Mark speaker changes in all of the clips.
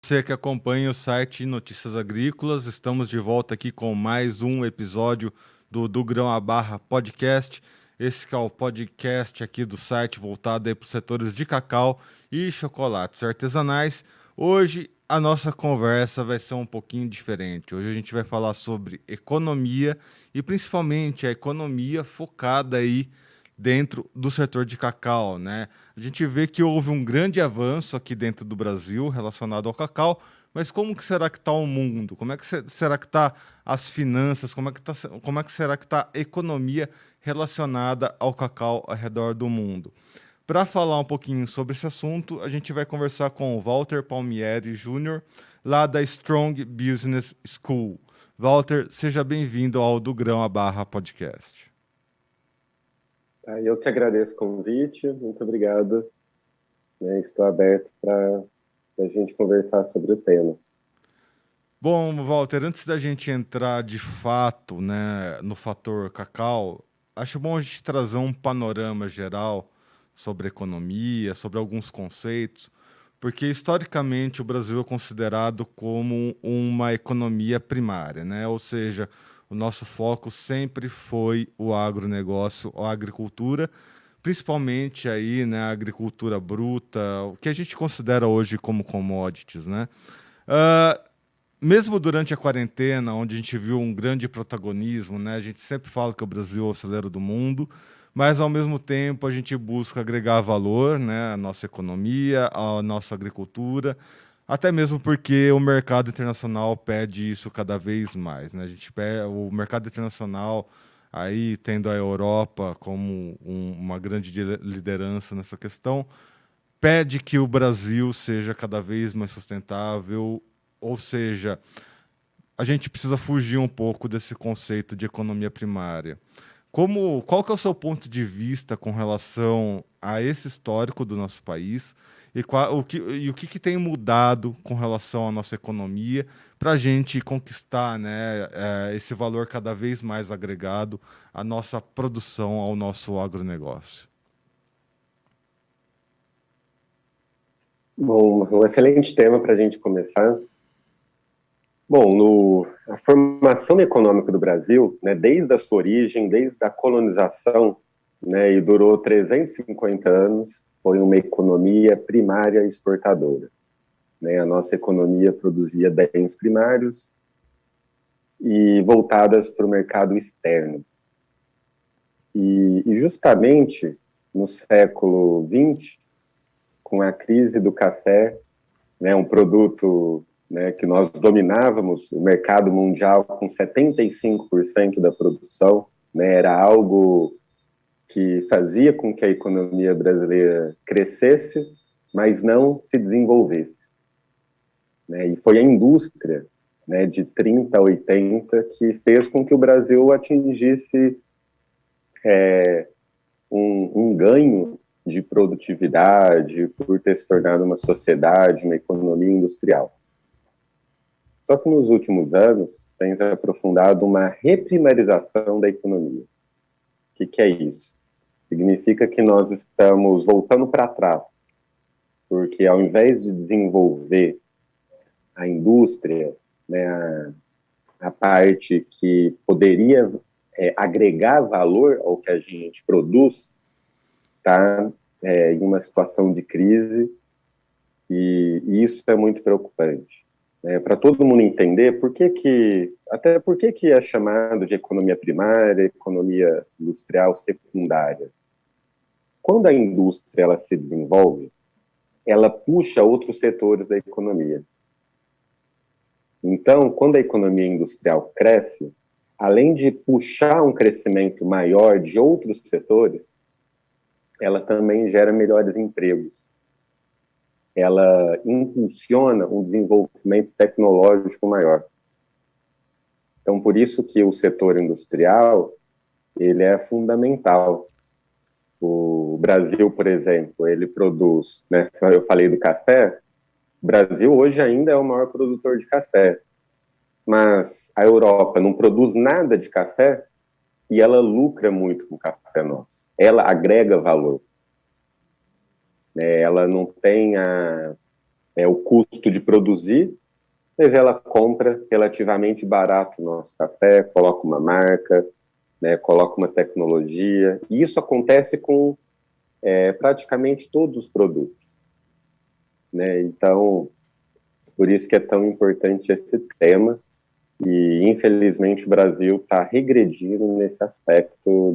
Speaker 1: você que acompanha o site Notícias Agrícolas. Estamos de volta aqui com mais um episódio do Grão à Barra Podcast. Esse que é o podcast aqui do site voltado para os setores de cacau e chocolates artesanais. Hoje a nossa conversa vai ser um pouquinho diferente. Hoje a gente vai falar sobre economia e principalmente a economia focada aí dentro do setor de cacau, né? A gente vê que houve um grande avanço aqui dentro do Brasil relacionado ao cacau, mas como que será que está o mundo? Como é que será que está as finanças? Como é que será que está a economia relacionada ao cacau ao redor do mundo? Para falar um pouquinho sobre esse assunto, a gente vai conversar com o Walter Palmieri Júnior, lá da Strong Business School. Walter, seja bem-vindo ao Do Grão à Barra Podcast.
Speaker 2: Eu que agradeço o convite, muito obrigado. Estou aberto para a gente conversar sobre o tema.
Speaker 1: Bom, Walter, antes da gente entrar de fato, né, no fator cacau, acho bom a gente trazer um panorama geral sobre economia, sobre alguns conceitos, porque historicamente o Brasil é considerado como uma economia primária, né? Ou seja, o nosso foco sempre foi o agronegócio, a agricultura, principalmente aí, né, a agricultura bruta, o que a gente considera hoje como commodities, né? Ah, Mesmo durante a quarentena, onde a gente viu um grande protagonismo, né? A gente sempre fala que o Brasil é o celeiro do mundo, mas ao mesmo tempo a gente busca agregar valor, né, à nossa economia, à nossa agricultura, até mesmo porque o mercado internacional pede isso cada vez mais, né? O mercado internacional, aí tendo a Europa como uma grande liderança nessa questão, pede que o Brasil seja cada vez mais sustentável, ou seja, a gente precisa fugir um pouco desse conceito de economia primária. Qual que é o seu ponto de vista com relação a esse histórico do nosso país e o que tem mudado com relação à nossa economia para a gente conquistar, né, esse valor cada vez mais agregado à nossa produção, ao nosso agronegócio?
Speaker 2: Bom, um excelente tema para a gente começar. Bom, a formação econômica do Brasil, né, desde a sua origem, desde a colonização, né, e durou 350 anos, foi uma economia primária exportadora. Né? A nossa economia produzia bens primários e voltadas para o mercado externo. E justamente no século XX, com a crise do café, né, um produto, né, que nós dominávamos o mercado mundial com 75% da produção, né, era algo que fazia com que a economia brasileira crescesse, mas não se desenvolvesse. Né, e foi a indústria, né, de 30 a 80 que fez com que o Brasil atingisse um ganho de produtividade por ter se tornado uma sociedade, uma economia industrial. Só que nos últimos anos tem se aprofundado uma reprimarização da economia. O que é isso? Significa que nós estamos voltando para trás, porque ao invés de desenvolver a indústria, né, a parte que poderia agregar valor ao que a gente produz, está em uma situação de crise e isso é muito preocupante. Para todo mundo entender até por que é chamado de economia primária, economia industrial secundária. Quando a indústria ela se desenvolve, ela puxa outros setores da economia. Então, quando a economia industrial cresce, além de puxar um crescimento maior de outros setores, ela também gera melhores empregos. Ela impulsiona um desenvolvimento tecnológico maior. Então, por isso que o setor industrial, ele é fundamental. O Brasil, por exemplo, ele produz, né, eu falei do café, o Brasil hoje ainda é o maior produtor de café, mas a Europa não produz nada de café e ela lucra muito com o café nosso. Ela agrega valor. Ela não tem o custo de produzir, mas ela compra relativamente barato o nosso café, coloca uma marca, né, coloca uma tecnologia, e isso acontece com praticamente todos os produtos, né? Então, por isso que é tão importante esse tema, e infelizmente o Brasil está regredindo nesse aspecto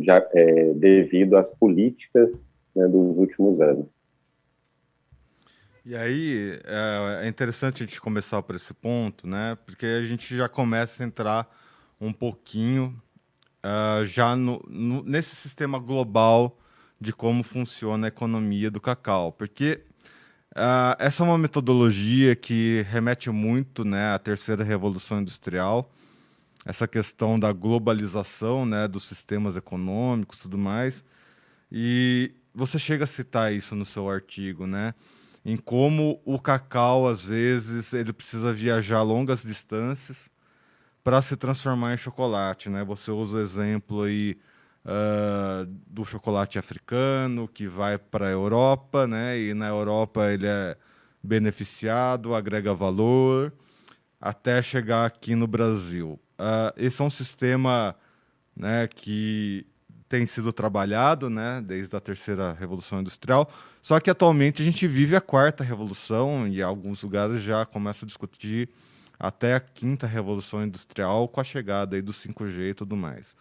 Speaker 2: devido às políticas, né, dos últimos anos.
Speaker 1: E aí é interessante a gente começar por esse ponto, né? Porque a gente já começa a entrar um pouquinho já nesse sistema global de como funciona a economia do cacau. Porque essa é uma metodologia que remete muito, né, à terceira revolução industrial, essa questão da globalização, né, dos sistemas econômicos e tudo mais. E você chega a citar isso no seu artigo, né? Em como o cacau, às vezes, ele precisa viajar longas distâncias para se transformar em chocolate, né? Você usa o exemplo aí do chocolate africano que vai para a Europa, né? E na Europa ele é beneficiado, agrega valor, até chegar aqui no Brasil. Esse é um sistema, né, que tem sido trabalhado, né, desde a terceira revolução industrial. Só que atualmente a gente vive a quarta revolução e alguns lugares já começam a discutir até a quinta revolução industrial com a chegada aí do 5G e tudo mais.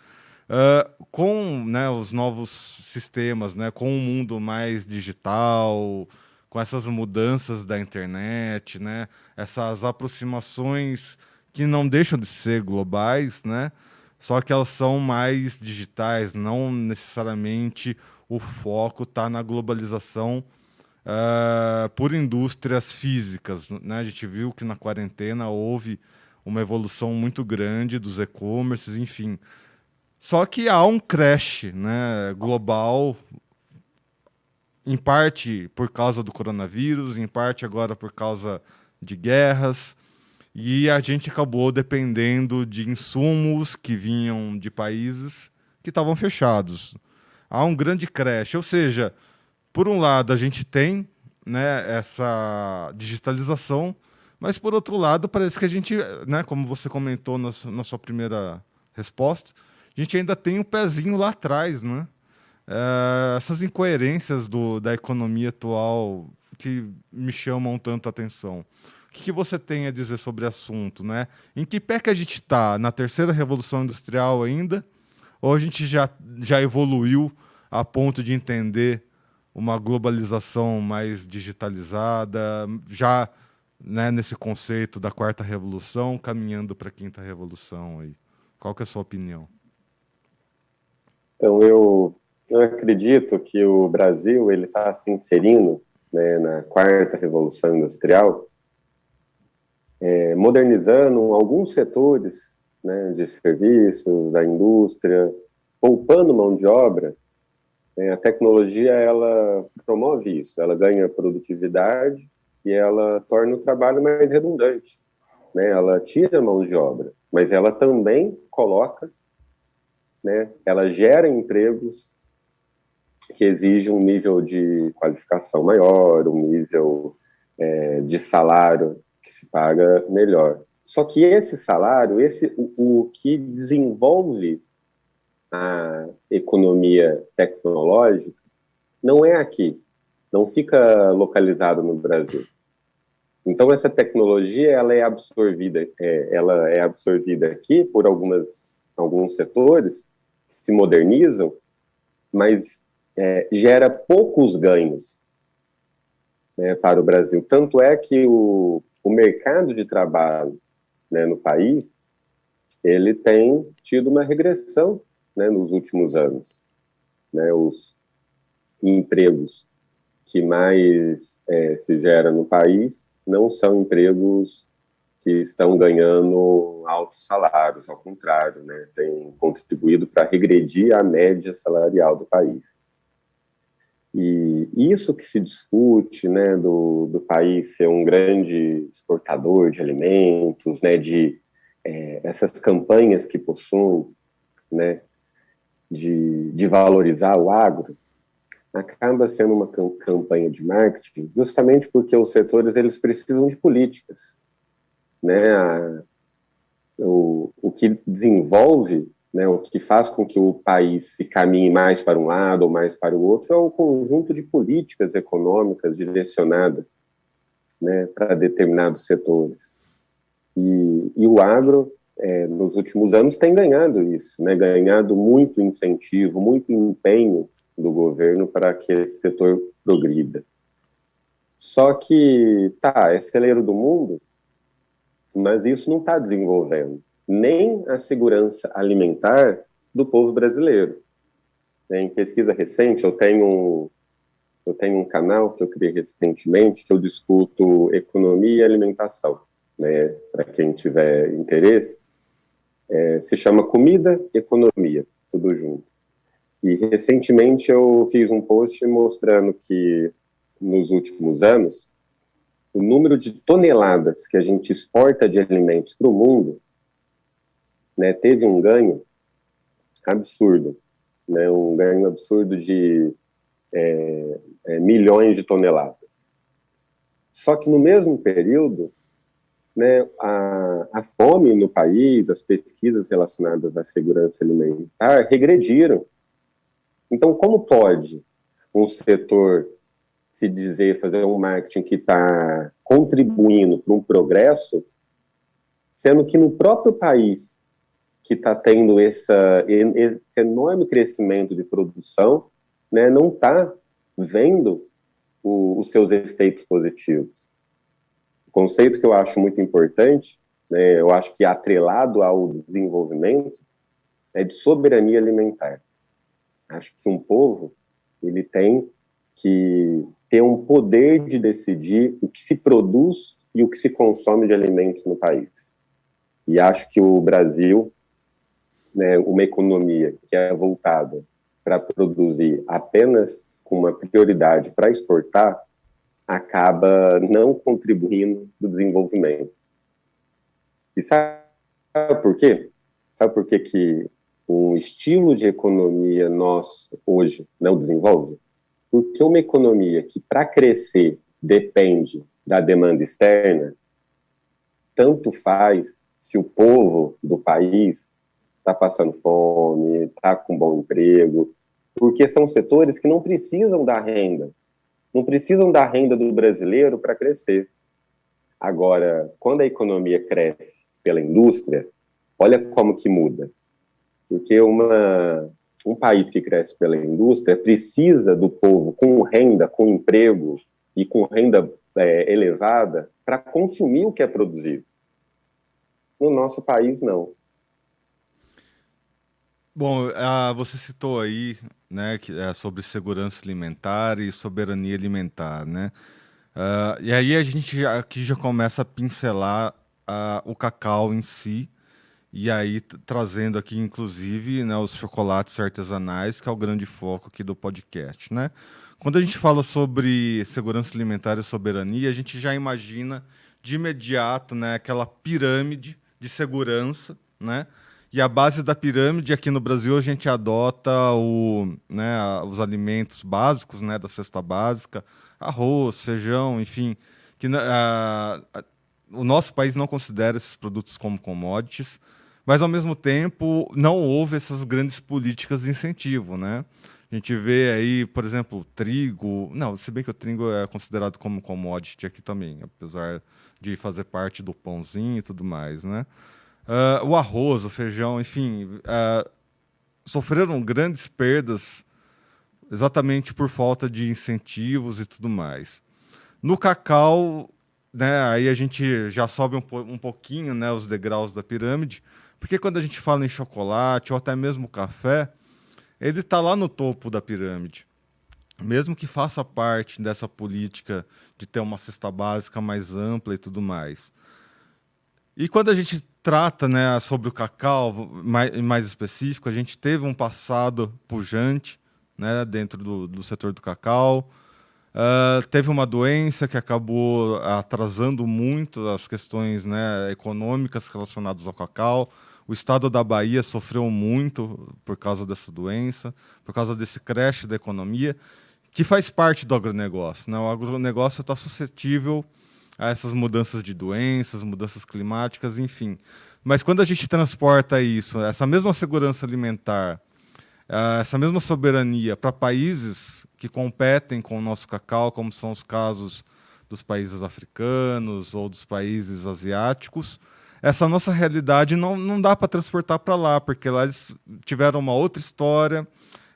Speaker 1: Com, né, os novos sistemas, né, com um mundo mais digital, com essas mudanças da internet, né, essas aproximações que não deixam de ser globais, né, só que elas são mais digitais, não necessariamente o foco está na globalização por indústrias físicas, né? A gente viu que na quarentena houve uma evolução muito grande dos e-commerces, enfim. Só que há um crash, né, global, em parte por causa do coronavírus, em parte agora por causa de guerras, e a gente acabou dependendo de insumos que vinham de países que estavam fechados. Há um grande crash, ou seja, por um lado a gente tem, né, essa digitalização, mas por outro lado parece que a gente, né, como você comentou na sua primeira resposta, a gente ainda tem um pezinho lá atrás, né? Essas incoerências da economia atual que me chamam tanto a atenção. O que você tem a dizer sobre o assunto, né? Em que pé que a gente está? Na terceira revolução industrial ainda? Ou a gente já evoluiu a ponto de entender uma globalização mais digitalizada, já, né, nesse conceito da quarta revolução, caminhando para a quinta revolução aí? Qual que é a sua opinião?
Speaker 2: Então, eu acredito que o Brasil ele está se inserindo, né, na quarta revolução industrial, modernizando alguns setores, né, de serviços, da indústria, poupando mão de obra. A tecnologia ela promove isso, ela ganha produtividade e ela torna o trabalho mais redundante, né? Ela tira mão de obra, mas ela também coloca, né? Ela gera empregos que exigem um nível de qualificação maior, um nível de salário que se paga melhor. Só que esse salário, o que desenvolve a economia tecnológica, não é aqui, não fica localizado no Brasil. Então essa tecnologia ela é absorvida aqui por alguns setores que se modernizam, mas gera poucos ganhos, né, para o Brasil. Tanto é que o mercado de trabalho, né, no país ele tem tido uma regressão, né, nos últimos anos, né, os empregos que mais se gera no país não são empregos que estão ganhando altos salários, ao contrário, né, tem contribuído para regredir a média salarial do país. E isso que se discute, né, do país ser um grande exportador de alimentos, né, de essas campanhas que possuem, né, de valorizar o agro, acaba sendo uma campanha de marketing, justamente porque os setores eles precisam de políticas, né? O que desenvolve, né, o que faz com que o país se caminhe mais para um lado ou mais para o outro é o conjunto de políticas econômicas direcionadas, né, para determinados setores. E o agro, nos últimos anos, tem ganhado isso, né, ganhado muito incentivo, muito empenho do governo para que esse setor progrida. Só que, tá, é celeiro do mundo, mas isso não está desenvolvendo nem a segurança alimentar do povo brasileiro. Em pesquisa recente, eu tenho um canal que eu criei recentemente que eu discuto economia e alimentação, né? Para quem tiver interesse, se chama Comida Economia, tudo junto. E recentemente eu fiz um post mostrando que nos últimos anos o número de toneladas que a gente exporta de alimentos para o mundo, né, teve um ganho absurdo, né, um ganho absurdo de milhões de toneladas. Só que no mesmo período, né, a fome no país, as pesquisas relacionadas à segurança alimentar regrediram. Então, como pode um setor se dizer, fazer um marketing que está contribuindo para um progresso, sendo que no próprio país que está tendo esse enorme crescimento de produção, né, não está vendo os seus efeitos positivos. O conceito que eu acho muito importante, né, eu acho que atrelado ao desenvolvimento, é de soberania alimentar. Acho que um povo ele tem que ter um poder de decidir o que se produz e o que se consome de alimentos no país. E acho que o Brasil, né, uma economia que é voltada para produzir apenas com uma prioridade para exportar, acaba não contribuindo para o desenvolvimento. E sabe por quê? Sabe por quê que um estilo de economia nosso hoje não desenvolve? Porque uma economia que, para crescer, depende da demanda externa, tanto faz se o povo do país está passando fome, está com bom emprego, porque são setores que não precisam da renda, não precisam da renda do brasileiro para crescer. Agora, quando a economia cresce pela indústria, olha como que muda. Porque um país que cresce pela indústria precisa do povo com renda, com emprego e com renda elevada para consumir o que é produzido. No nosso país, não.
Speaker 1: Bom, você citou aí, né, sobre segurança alimentar e soberania alimentar, né? E aí a gente aqui já começa a pincelar o cacau em si, e aí trazendo aqui, inclusive, né, os chocolates artesanais, que é o grande foco aqui do podcast, né? Quando a gente fala sobre segurança alimentar e soberania, a gente já imagina de imediato, né, aquela pirâmide de segurança, né? E a base da pirâmide aqui no Brasil a gente adota os alimentos básicos, né, da cesta básica, arroz, feijão, enfim, que o nosso país não considera esses produtos como commodities, mas ao mesmo tempo não houve essas grandes políticas de incentivo, né? A gente vê aí, por exemplo, trigo. Não, se bem que o trigo é considerado como commodity aqui também, apesar de fazer parte do pãozinho e tudo mais, né? O arroz, o feijão, enfim, sofreram grandes perdas exatamente por falta de incentivos e tudo mais. No cacau, né, aí a gente já sobe um pouquinho, né, os degraus da pirâmide, porque quando a gente fala em chocolate ou até mesmo café, ele está lá no topo da pirâmide. Mesmo que faça parte dessa política de ter uma cesta básica mais ampla e tudo mais. E quando a gente trata, né, sobre o cacau, mais específico, a gente teve um passado pujante, né, dentro do setor do cacau. Teve uma doença que acabou atrasando muito as questões, né, econômicas relacionadas ao cacau. O estado da Bahia sofreu muito por causa dessa doença, por causa desse crash da economia, que faz parte do agronegócio, né? O agronegócio está suscetível a essas mudanças de doenças, mudanças climáticas, enfim. Mas quando a gente transporta isso, essa mesma segurança alimentar, essa mesma soberania para países que competem com o nosso cacau, como são os casos dos países africanos ou dos países asiáticos, essa nossa realidade não dá para transportar para lá, porque lá eles tiveram uma outra história,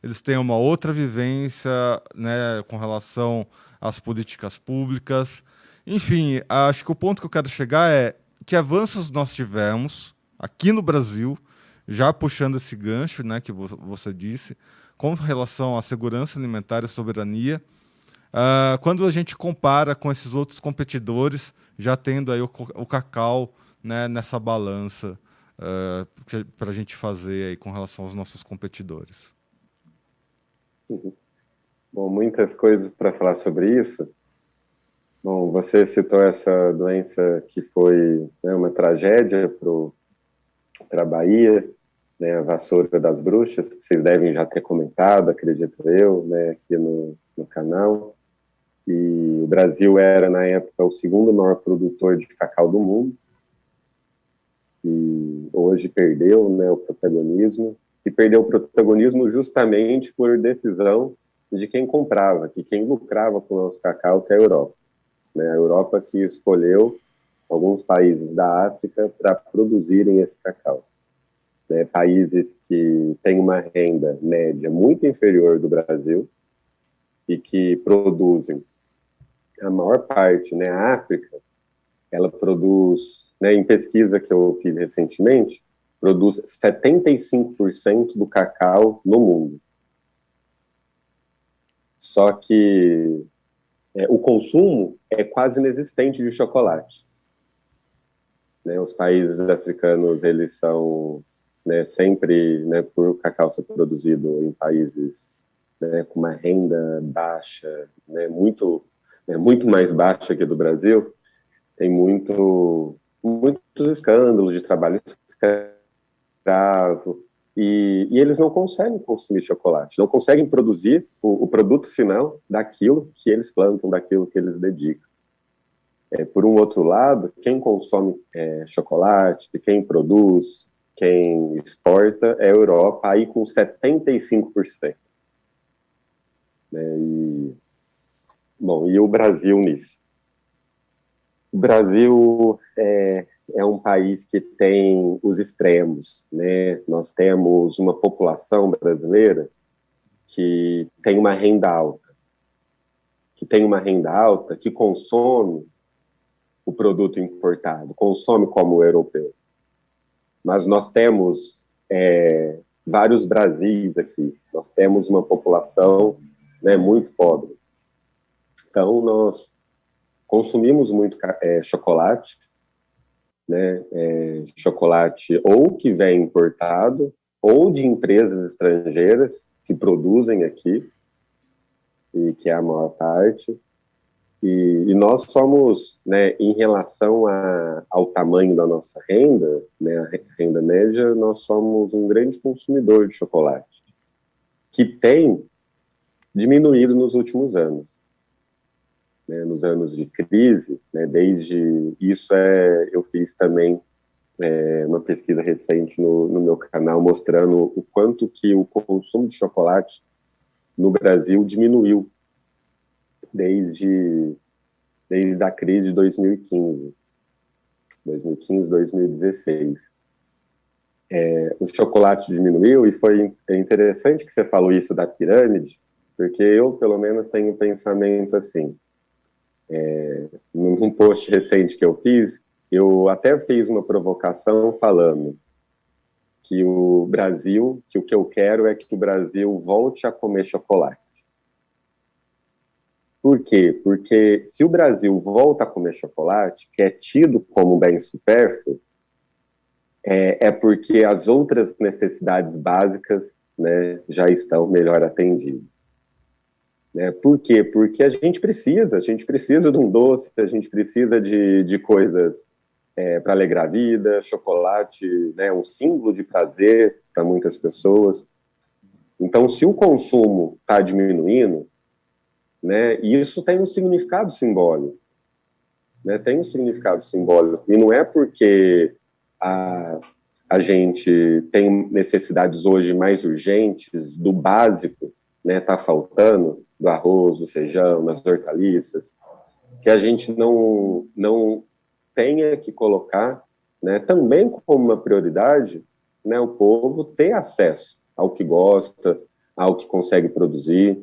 Speaker 1: eles têm uma outra vivência, né, com relação às políticas públicas. Enfim, acho que o ponto que eu quero chegar é que avanços nós tivemos aqui no Brasil, já puxando esse gancho, né, que você disse, com relação à segurança alimentar e soberania, quando a gente compara com esses outros competidores, já tendo aí o cacau, né, nessa balança para a gente fazer aí com relação aos nossos competidores.
Speaker 2: Uhum. Bom, muitas coisas para falar sobre isso. Bom, você citou essa doença que foi, né, uma tragédia para a Bahia, né, a vassoura das bruxas, que vocês devem já ter comentado, acredito eu, né, aqui no canal. E o Brasil era, na época, o segundo maior produtor de cacau do mundo. E hoje perdeu, né, o protagonismo. E perdeu o protagonismo justamente por decisão de quem comprava, que quem lucrava com o nosso cacau, que é a Europa. Né, a Europa que escolheu alguns países da África para produzirem esse cacau. Né, países que têm uma renda média muito inferior do Brasil e que produzem a maior parte, né, a África, ela produz, né, em pesquisa que eu fiz recentemente, produz 75% do cacau no mundo. Só que o consumo é quase inexistente de chocolate. Né, os países africanos, eles são, né, sempre, né, por o cacau ser produzido em países, né, com uma renda baixa, né, muito mais baixa que a do Brasil, tem muitos escândalos de trabalho escravo, e eles não conseguem consumir chocolate, não conseguem produzir o produto final daquilo que eles plantam, daquilo que eles dedicam. Por um outro lado, quem consome chocolate, quem produz, quem exporta é a Europa, aí com 75%. Bom, e o Brasil nisso? O Brasil é um país que tem os extremos, né? Nós temos uma população brasileira que tem uma renda alta, que consome o produto importado, consome como o europeu. Mas nós temos vários Brasis aqui, nós temos uma população, né, muito pobre. Então, nós consumimos muito chocolate, né, chocolate ou que vem importado, ou de empresas estrangeiras que produzem aqui, e que é a maior parte. E nós somos, né, em relação ao tamanho da nossa renda, né, a renda média, nós somos um grande consumidor de chocolate, que tem diminuído nos últimos anos. Né, nos anos de crise, né, desde isso eu fiz também uma pesquisa recente no meu canal mostrando o quanto que o consumo de chocolate no Brasil diminuiu desde a crise de 2015, 2016. O chocolate diminuiu, e foi interessante que você falou isso da pirâmide, porque eu, pelo menos, tenho um pensamento assim. Num post recente que eu fiz, eu até fiz uma provocação falando que o que eu quero é que o Brasil volte a comer chocolate. Por quê? Porque se o Brasil volta a comer chocolate, que é tido como bem supérfluo, é porque as outras necessidades básicas, né, já estão melhor atendidas. Por quê? Porque a gente precisa de um doce, a gente precisa de coisas para alegrar a vida, chocolate, né, um símbolo de prazer para muitas pessoas. Então, se o consumo está diminuindo, né? E isso tem um significado simbólico, né? Tem um significado simbólico. E não é porque a gente tem necessidades hoje mais urgentes, do básico, né? Tá faltando, do arroz, do feijão, das hortaliças, que a gente não tenha que colocar, né, também como uma prioridade, né, o povo ter acesso ao que gosta, ao que consegue produzir.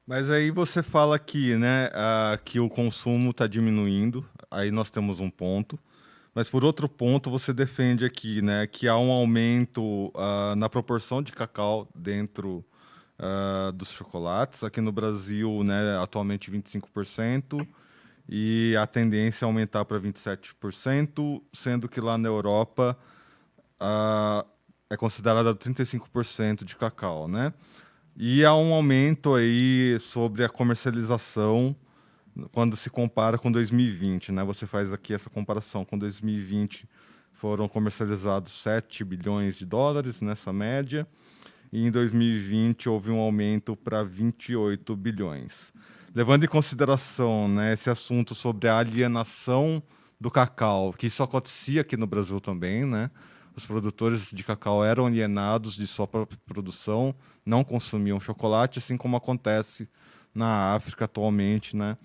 Speaker 1: Mas aí você fala que, né, que o consumo está diminuindo, aí nós temos um ponto. Mas por outro ponto, você defende aqui, né, que há um aumento na proporção de cacau dentro dos chocolates. Aqui no Brasil, né, atualmente 25%, e a tendência é aumentar para 27%, sendo que lá na Europa ah, é considerado 35% de cacau, né? E há um aumento aí sobre a comercialização quando se compara com 2020, né? Você faz aqui essa comparação com 2020, foram comercializados 7 bilhões de dólares nessa média, e em 2020 houve um aumento para 28 bilhões. Levando em consideração, né, esse assunto sobre a alienação do cacau, que isso acontecia aqui no Brasil também, né? Os produtores de cacau eram alienados de sua própria produção, não consumiam chocolate, assim como acontece na África atualmente, né?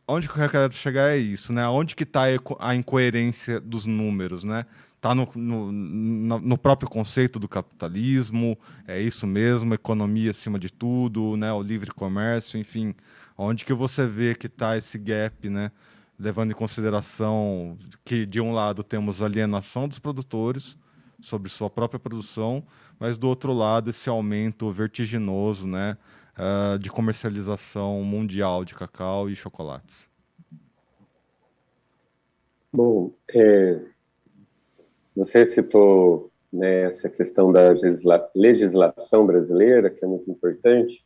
Speaker 1: Onde que eu quero chegar é isso, né? Onde que está a incoerência dos números, né? Está no próprio conceito do capitalismo, é isso mesmo, economia acima de tudo, né? O livre comércio, enfim. Onde que você vê que está esse gap, né? Levando em consideração que, de um lado, temos a alienação dos produtores sobre sua própria produção, mas, do outro lado, esse aumento vertiginoso, né? De comercialização mundial de cacau e chocolates.
Speaker 2: Bom, você citou, né, essa questão da legislação brasileira, que é muito importante,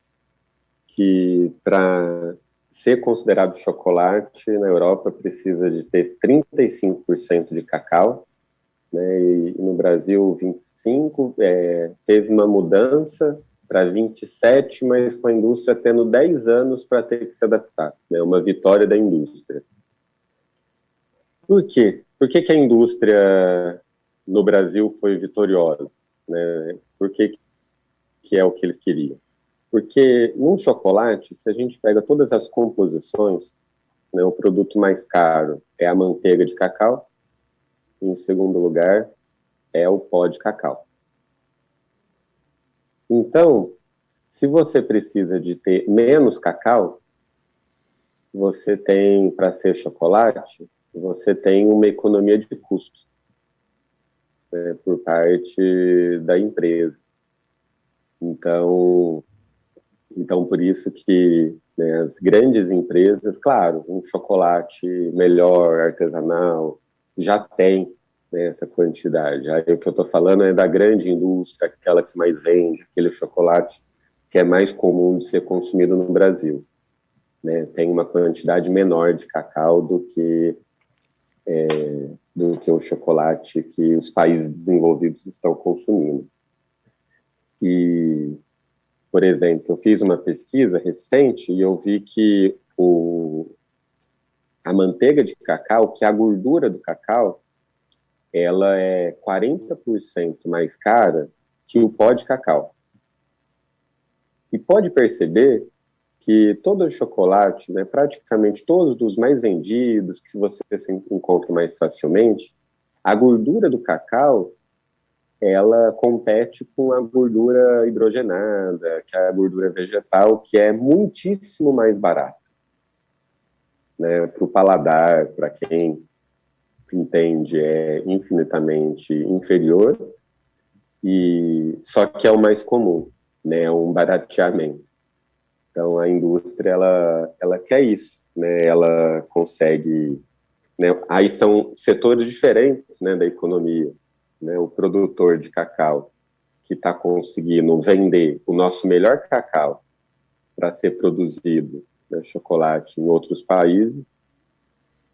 Speaker 2: que para ser considerado chocolate na Europa precisa de ter 35% de cacau, né, e no Brasil 25%, teve uma mudança para 27%, mas com a indústria tendo 10 anos para ter que se adaptar, né, uma vitória da indústria. Por quê? Por que a indústria no Brasil foi vitoriosa? Né? Por que é o que eles queriam? Porque num chocolate, se a gente pega todas as composições, né, o produto mais caro é a manteiga de cacau, e em segundo lugar é o pó de cacau. Então, se você precisa de ter menos cacau, você tem, para ser chocolate, você tem uma economia de custos, né, por parte da empresa. Então por isso que, né, as grandes empresas, claro, um chocolate melhor, artesanal, já tem, né, essa quantidade. Aí o que eu estou falando é da grande indústria, aquela que mais vende, aquele chocolate que é mais comum de ser consumido no Brasil, né? Tem uma quantidade menor de cacau do que o chocolate que os países desenvolvidos estão consumindo. E, por exemplo, eu fiz uma pesquisa recente e eu vi que a manteiga de cacau, que é a gordura do cacau, ela é 40% mais cara que o pó de cacau. E pode perceber que todo o chocolate, né, praticamente todos os mais vendidos, que você se encontra mais facilmente, a gordura do cacau, ela compete com a gordura hidrogenada, que é a gordura vegetal, que é muitíssimo mais barata, né, para o paladar, para quem entende, é infinitamente inferior, e só que é o mais comum, né, é um barateamento. Então, a indústria, ela quer isso, né, ela consegue, né, aí são setores diferentes, né, da economia, né, o produtor de cacau, que está conseguindo vender o nosso melhor cacau para ser produzido, né, chocolate em outros países,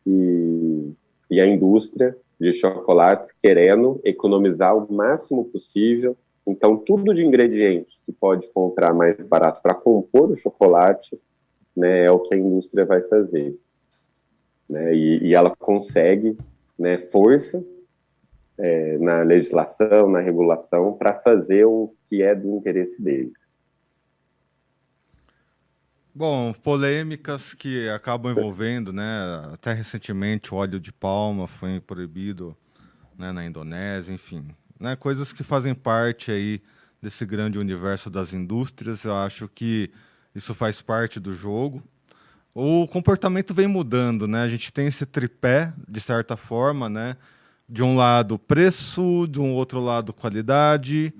Speaker 2: e a indústria de chocolate querendo economizar o máximo possível Então, tudo de ingrediente que pode comprar mais barato para compor o chocolate, né, é o que a indústria vai fazer. Né, e ela consegue, né, força na legislação, na regulação, para fazer o que é do interesse deles.
Speaker 1: Bom, polêmicas que acabam envolvendo, né? Até recentemente o óleo de palma foi proibido, né, na Indonésia, enfim, né? Coisas que fazem parte aí desse grande universo das indústrias. Eu acho que isso faz parte do jogo. O comportamento vem mudando, né? A gente tem esse tripé, de certa forma, né? De um lado, preço, de um outro lado, qualidade,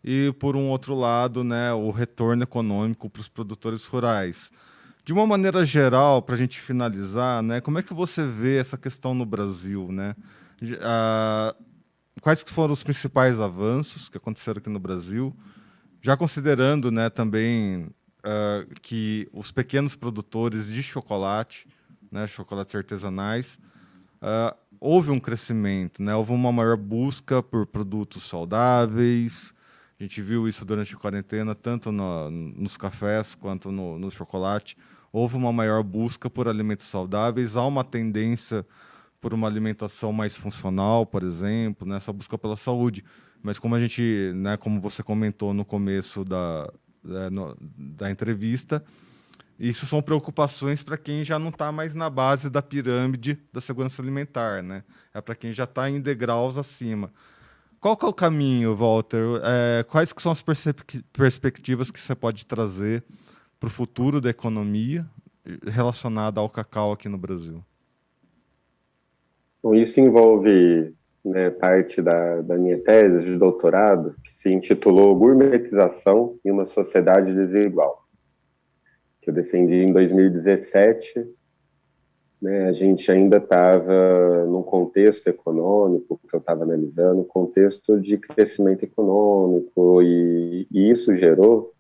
Speaker 1: e por um outro lado, né, o retorno econômico para os produtores rurais. De uma maneira geral, para a gente finalizar, né, como é que você vê essa questão no Brasil, né? Quais que foram os principais avanços que aconteceram aqui no Brasil? Já considerando, né, também que os pequenos produtores de chocolate, né, chocolates artesanais, houve um crescimento, né? Houve uma maior busca por produtos saudáveis. A gente viu isso durante a quarentena, tanto nos cafés quanto no chocolate. Houve uma maior busca por alimentos saudáveis. Há uma tendência por uma alimentação mais funcional, por exemplo, né? Essa busca pela saúde. Mas como a gente, né, como você comentou no começo da entrevista, isso são preocupações para quem já não está mais na base da pirâmide da segurança alimentar, né? É para quem já está em degraus acima. Qual que é o caminho, Walter? Quais que são as perspectivas que você pode trazer para o futuro da economia relacionada ao cacau aqui no Brasil?
Speaker 2: Bom, isso envolve, né, parte da minha tese de doutorado, que se intitulou Gourmetização em uma Sociedade Desigual, que eu defendi em 2017. Né, a gente ainda estava num contexto econômico, que eu estava analisando, contexto de crescimento econômico, e isso gerou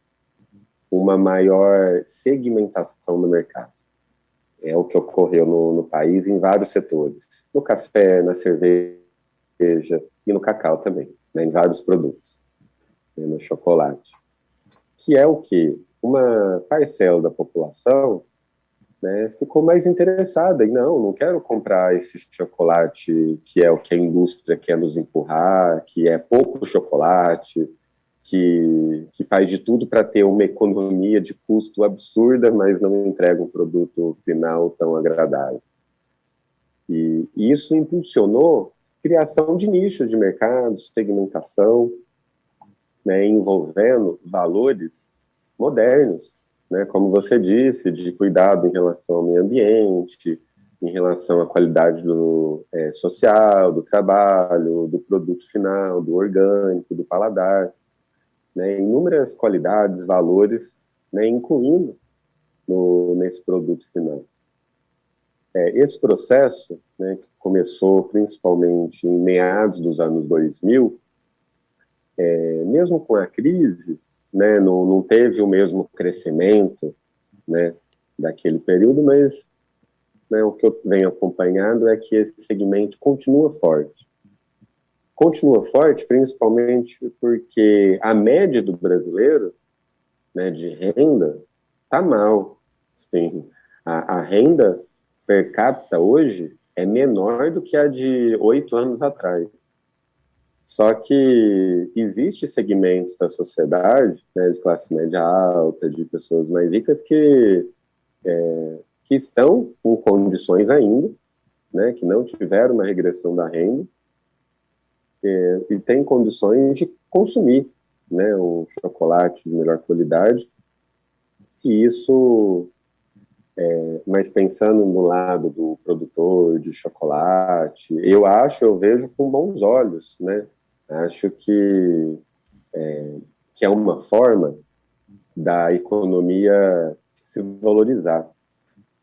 Speaker 2: uma maior segmentação do mercado. É o que ocorreu no país em vários setores, no café, na cerveja e no cacau também, né, em vários produtos, né, no chocolate. Que é o que uma parcela da população, né, ficou mais interessada e não quero comprar esse chocolate que é o que a indústria quer nos empurrar, que é pouco chocolate, que faz de tudo para ter uma economia de custo absurda, mas não entrega um produto final tão agradável. E isso impulsionou a criação de nichos de mercado, segmentação, né, envolvendo valores modernos, né, como você disse, de cuidado em relação ao meio ambiente, em relação à qualidade social, do trabalho, do produto final, do orgânico, do paladar, né, inúmeras qualidades, valores, né, incluindo nesse produto final. Esse processo, né, que começou principalmente em meados dos anos 2000, mesmo com a crise, né, não teve o mesmo crescimento, né, daquele período, mas, né, o que eu venho acompanhando é que esse segmento continua forte. Continua forte principalmente porque a média do brasileiro, né, de renda está mal. Sim. A renda per capita hoje é menor do que a de 8 anos atrás. Só que existe segmentos da sociedade, né, de classe média alta, de pessoas mais ricas, que estão com condições ainda, né, que não tiveram uma regressão da renda, e têm condições de consumir, né, um chocolate de melhor qualidade. E isso, mas pensando no lado do produtor de chocolate, eu vejo com bons olhos, né? Acho que é uma forma da economia se valorizar.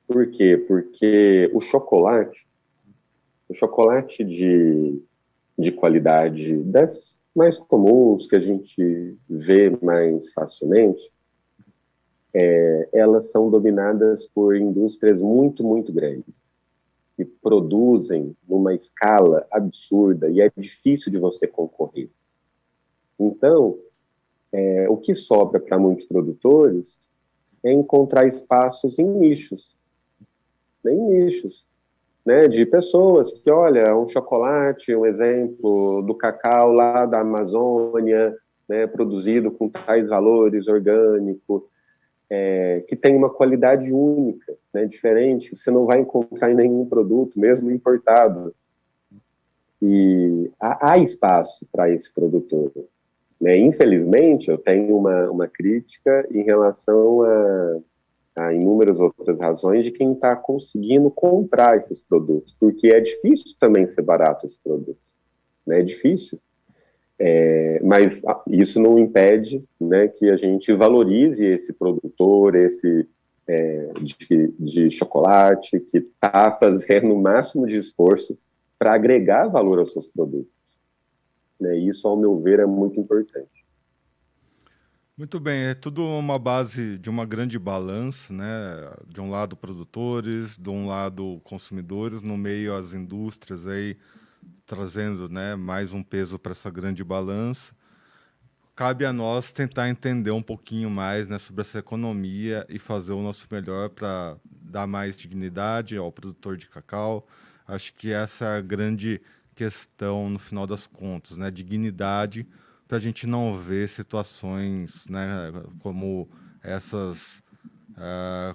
Speaker 2: Por quê? Porque o chocolate de qualidade das mais comuns, que a gente vê mais facilmente, elas são dominadas por indústrias muito, muito grandes, que produzem numa escala absurda e é difícil de você concorrer. Então, o que sobra para muitos produtores é encontrar espaços em nichos, né, de pessoas que, olha, um chocolate, um exemplo do cacau lá da Amazônia, né, produzido com tais valores, orgânico, que tem uma qualidade única, né, diferente, você não vai encontrar em nenhum produto, mesmo importado. E há espaço para esse produtor. Né? Infelizmente, eu tenho uma crítica em relação a inúmeras outras razões de quem está conseguindo comprar esses produtos, porque é difícil também ser barato esse produto, né? É difícil, mas isso não impede, né, que a gente valorize esse produtor, de chocolate, que está fazendo o máximo de esforço para agregar valor aos seus produtos. Né? Isso, ao meu ver, é muito importante.
Speaker 1: Muito bem, é tudo uma base de uma grande balança, né? De um lado produtores, de um lado consumidores, no meio as indústrias aí trazendo, né, mais um peso para essa grande balança. Cabe a nós tentar entender um pouquinho mais, né, sobre essa economia e fazer o nosso melhor para dar mais dignidade ao produtor de cacau. Acho que essa é a grande questão no final das contas, né? Dignidade para a gente não ver situações, né, como essas,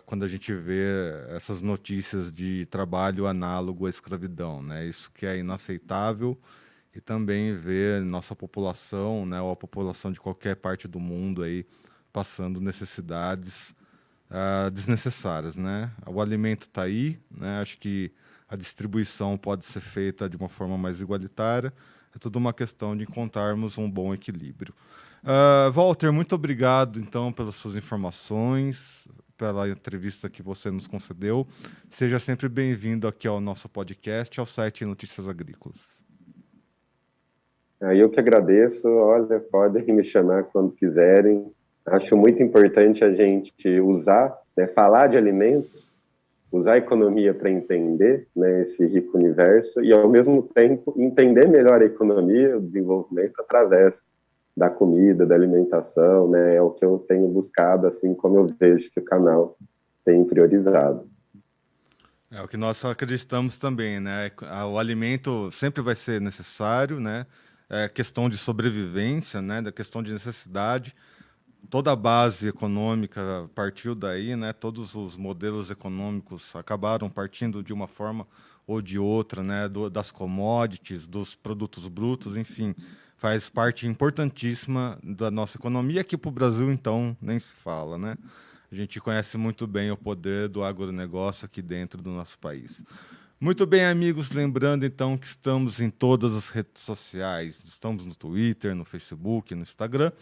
Speaker 1: quando a gente vê essas notícias de trabalho análogo à escravidão, né? Isso que é inaceitável e também ver nossa população, né, ou a população de qualquer parte do mundo aí passando necessidades desnecessárias, né? O alimento está aí, né? Acho que a distribuição pode ser feita de uma forma mais igualitária. É tudo uma questão de encontrarmos um bom equilíbrio. Walter, muito obrigado, então, pelas suas informações, pela entrevista que você nos concedeu. Seja sempre bem-vindo aqui ao nosso podcast, ao site Notícias Agrícolas.
Speaker 2: Eu que agradeço. Olha, podem me chamar quando quiserem. Acho muito importante a gente usar, né, falar de alimentos, usar a economia para entender, né, esse rico universo e, ao mesmo tempo, entender melhor a economia, o desenvolvimento através da comida, da alimentação, né, é o que eu tenho buscado, assim como eu vejo que o canal tem priorizado.
Speaker 1: É o que nós acreditamos também, né? O alimento sempre vai ser necessário, né? É questão de sobrevivência, né? Da questão de necessidade. Toda a base econômica partiu daí, né? Todos os modelos econômicos acabaram partindo de uma forma ou de outra, né? Das commodities, dos produtos brutos, enfim, faz parte importantíssima da nossa economia. Aqui para o Brasil, então, nem se fala, né? A gente conhece muito bem o poder do agronegócio aqui dentro do nosso país. Muito bem, amigos, lembrando então que estamos em todas as redes sociais. Estamos no Twitter, no Facebook, no Instagram.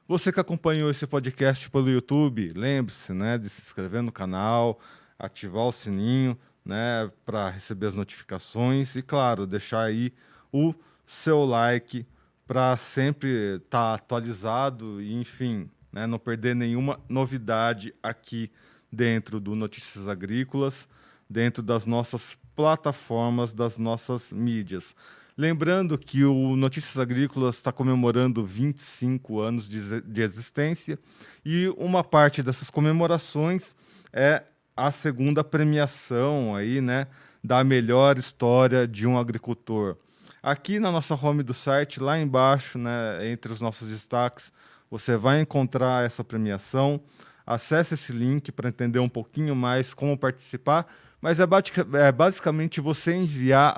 Speaker 1: Você que acompanhou esse podcast pelo YouTube, lembre-se, né, de se inscrever no canal, ativar o sininho, né, para receber as notificações e, claro, deixar aí o seu like para sempre estar atualizado e, enfim, né, não perder nenhuma novidade aqui dentro do Notícias Agrícolas, dentro das nossas plataformas, das nossas mídias. Lembrando que o Notícias Agrícolas está comemorando 25 anos de existência e uma parte dessas comemorações é a segunda premiação aí, né, da melhor história de um agricultor. Aqui na nossa home do site, lá embaixo, né, entre os nossos destaques, você vai encontrar essa premiação. Acesse esse link para entender um pouquinho mais como participar, mas é basicamente você enviar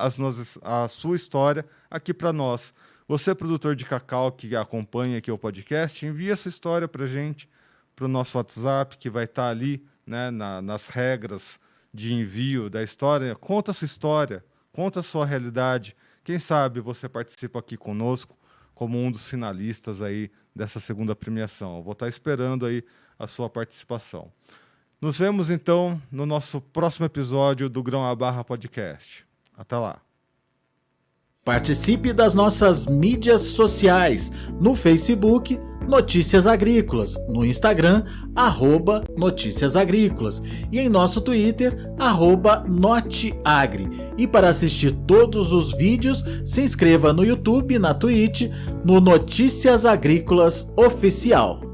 Speaker 1: a sua história aqui para nós. Você, produtor de cacau que acompanha aqui o podcast, envia a sua história para a gente, para o nosso WhatsApp, que vai estar ali, né, nas regras de envio da história. Conta a sua história, conta a sua realidade. Quem sabe você participa aqui conosco como um dos finalistas aí dessa segunda premiação. Eu vou estar esperando aí a sua participação. Nos vemos, então, no nosso próximo episódio do Grão a Barra Podcast. Até lá.
Speaker 3: Participe das nossas mídias sociais, no Facebook, Notícias Agrícolas, no Instagram, @Notícias Agrícolas, e em nosso Twitter, @Noteagri. E para assistir todos os vídeos, se inscreva no YouTube, na Twitch, no Notícias Agrícolas Oficial.